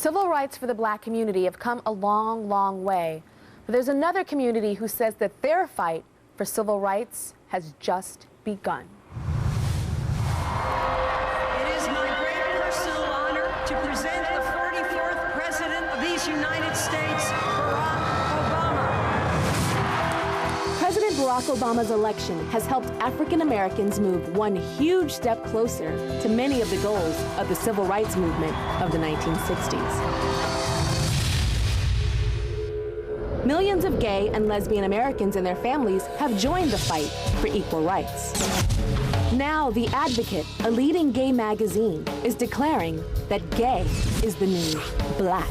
Civil rights for the black community have come a long, long way. But there's another community who says that their fight for civil rights has just begun. It is my great personal honor to present the 44th President of these United States, Barack Obama. President Barack Obama's election has helped African Americans move one huge step closer to many of the goals of the civil rights movement of the 1960s. Millions of gay and lesbian Americans and their families have joined the fight for equal rights. Now, The Advocate, a leading gay magazine, is declaring that gay is the new black.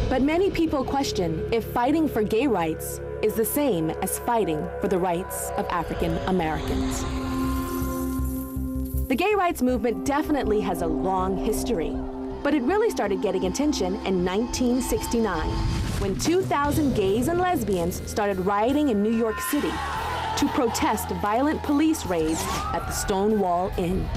But many people question if fighting for gay rights is the same as fighting for the rights of African Americans. The gay rights movement definitely has a long history, but it really started getting attention in 1969, when 2,000 gays and lesbians started rioting in New York City to protest violent police raids at the Stonewall Inn.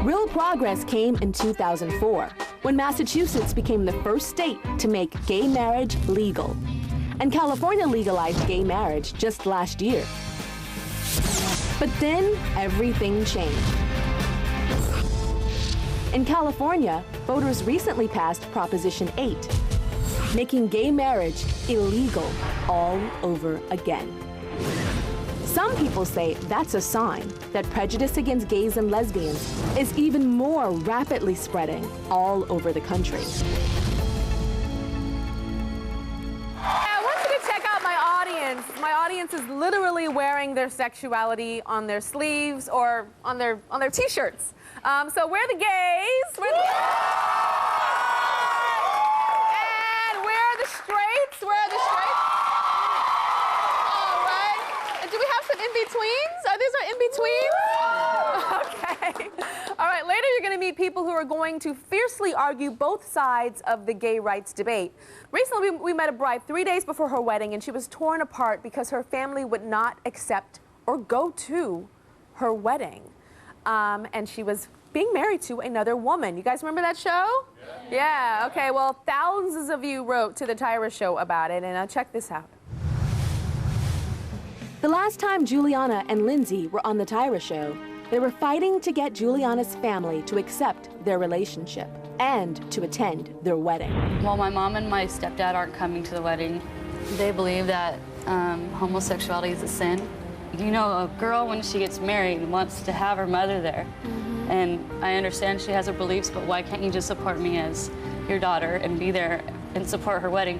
Real progress came in 2004, when Massachusetts became the first state to make gay marriage legal. And California legalized gay marriage just last year. But then everything changed. In California, voters recently passed Proposition 8, making gay marriage illegal all over again. Some people say that's a sign that prejudice against gays and lesbians is even more rapidly spreading all over the country. I want you to check out my audience. My audience is literally wearing their sexuality on their sleeves or on their t-shirts. So we're the gays. We're the and we're the straights. We're the straights. All right. And do we have some in-betweens? Are these our in-betweens? Okay. All right. Later, you're going to meet people who are going to fiercely argue both sides of the gay rights debate. Recently, we met a bride 3 days before her wedding, and she was torn apart because her family would not accept or go to her wedding. And she was being married to another woman. You guys remember that show? Yeah. Okay, well, thousands of you wrote to the Tyra Show about it, and check this out. The last time Juliana and Lindsay were on the Tyra Show, they were fighting to get Juliana's family to accept their relationship and to attend their wedding. Well, my mom and my stepdad aren't coming to the wedding. They believe that homosexuality is a sin. You know, a girl, when she gets married, wants to have her mother there. And I understand she has her beliefs, but why can't you just support me as your daughter and be there and support her wedding?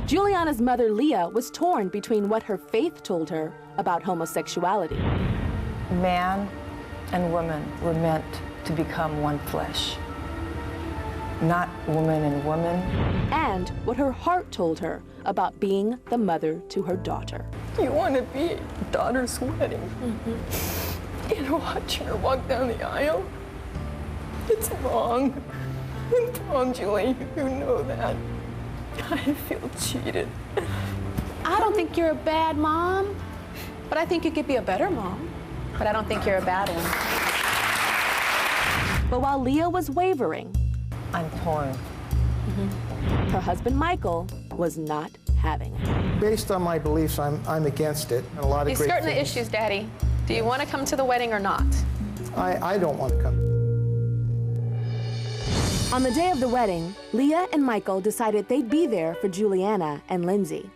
Juliana's mother, Leah, was torn between what her faith told her about homosexuality. Man and woman were meant to become one flesh, not woman and woman. And what her heart told her about being the mother to her daughter. You want to be at your daughter's wedding and watching her walk down the aisle? It's wrong. It's wrong, Julie. You know that. I feel cheated. I don't think you're a bad mom, but I think you could be a better mom. But I don't think you're a bad one. But while Leah was wavering, I'm torn. her husband, Michael, was not having it. Based on my beliefs, I'm against it. And a lot of You're great skirting the things. issues, Daddy. Do you want to come to the wedding or not? I don't want to come. On the day of the wedding, Leah and Michael decided they'd be there for Juliana and Lindsay.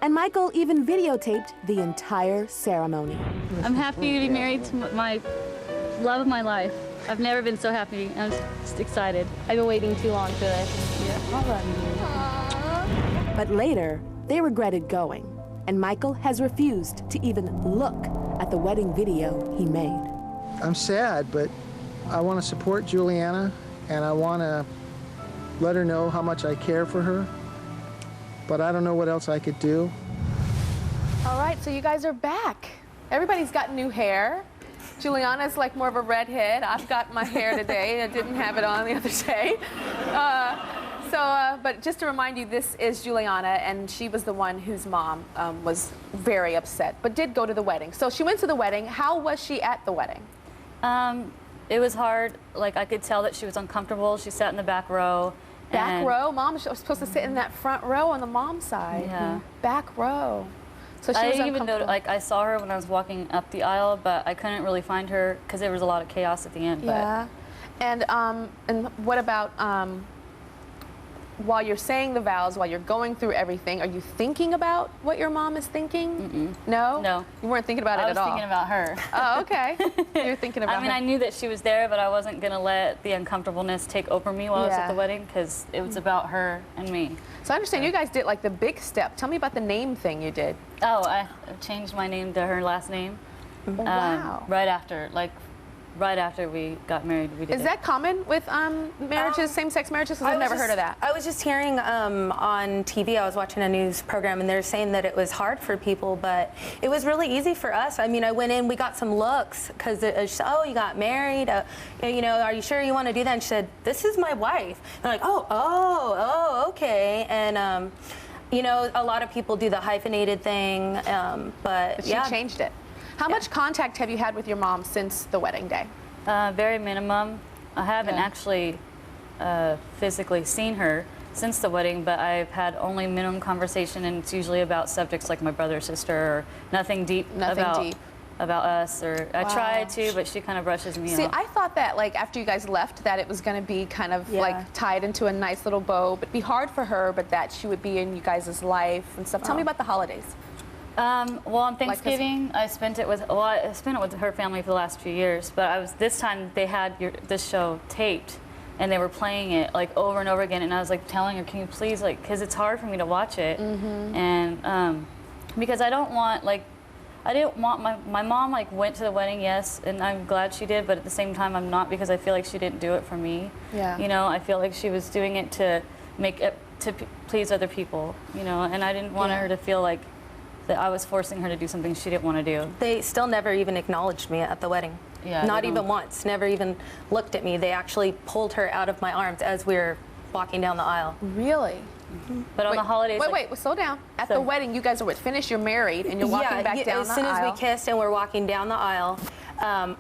And Michael even videotaped the entire ceremony. I'm happy to be married to my love of my life. I've never been so happy. I'm just excited. I've been waiting too long for this. But later, they regretted going, and Michael has refused to even look at the wedding video he made. I'm sad, but I want to support Juliana, and I want to let her know how much I care for her. But I don't know what else I could do. All right, so you guys are back. Everybody's got new hair. Juliana's like more of a redhead. I've got my hair today. I didn't have it on the other day. But just to remind you, this is Juliana, and she was the one whose mom was very upset, but did go to the wedding. So she went to the wedding. How was she at the wedding? It was hard. Like, I could tell that she was uncomfortable. She sat in the back row. Back row? Mom was supposed to sit in that front row on the mom side. Yeah. Back row. So she I was didn't even know, uncomfortable. like, I saw her when I was walking up the aisle, but I couldn't really find her because there was a lot of chaos at the end. Yeah. And what about while you're saying the vows, while you're going through everything, are you thinking about what your mom is thinking? No? No. You weren't thinking about it I at was all? thinking about her. Oh, okay. You're thinking about I mean, her. I knew that she was there, but I wasn't going to let the uncomfortableness take over me while I was at Yeah. the wedding because it was about her and me. So I understand you guys did like the big step. Tell me about the name thing you did. Oh, I changed my name to her last name. Wow. Right after we got married, we did Is it. that common with marriages, same-sex marriages? Because I've never heard of that. I was just hearing on TV, I was watching a news program, and they're saying that it was hard for people, but it was really easy for us. I mean, I went in, we got some looks, because she said, oh, you got married? You know, are you sure you want to do that? And she said, this is my wife. And I'm like, oh, okay. And, you know, a lot of people do the hyphenated thing, but She changed it. How much contact have you had with your mom since the wedding day? Very minimum. I haven't actually physically seen her since the wedding, but I've had only minimum conversation, and it's usually about subjects like my brother or sister, or nothing deep about us. Or I try to, but she kind of brushes me off. See, I thought that like after you guys left, that it was going to be kind of like tied into a nice little bow, but be hard for her, but that she would be in you guys' life and stuff. Tell me about the holidays. Well, on Thanksgiving, I spent it with her family for the last few years. But this time they had this show taped, and they were playing it like over and over again. And I was like telling her, "Can you please, like, because it's hard for me to watch it, and because I didn't want my mom like went to the wedding, yes, and I'm glad she did. But at the same time, I'm not, because I feel like she didn't do it for me. Yeah. You know, I feel like she was doing it to please other people. You know, and I didn't want her to feel like that I was forcing her to do something she didn't want to do. They still never even acknowledged me at the wedding. Yeah, not even once. Never even looked at me. They actually pulled her out of my arms as we were walking down the aisle. Really? But on the holidays, Wait, slow down. At the wedding, you guys are finished, you're married, and you're walking back down the aisle. As soon as we kissed and we're walking down the aisle,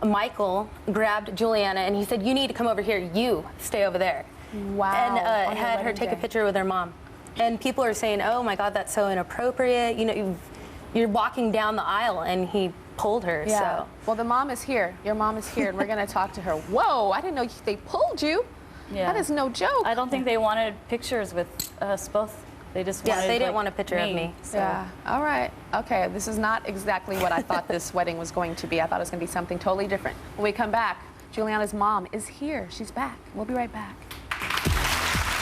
Michael grabbed Juliana and he said, you need to come over here. You stay over there. Wow. And had her take a picture with her mom. And people are saying, oh my God, that's so inappropriate. You know, you're walking down the aisle, and he pulled her. Yeah. So. Well, the mom is here. Your mom is here, and we're going to talk to her. Whoa, I didn't know they pulled you. Yeah. That is no joke. I don't think they wanted pictures with us both. They just wanted, they didn't want a picture of me. So. Yeah. All right. Okay. This is not exactly what I thought this wedding was going to be. I thought it was going to be something totally different. When we come back, Juliana's mom is here. She's back. We'll be right back.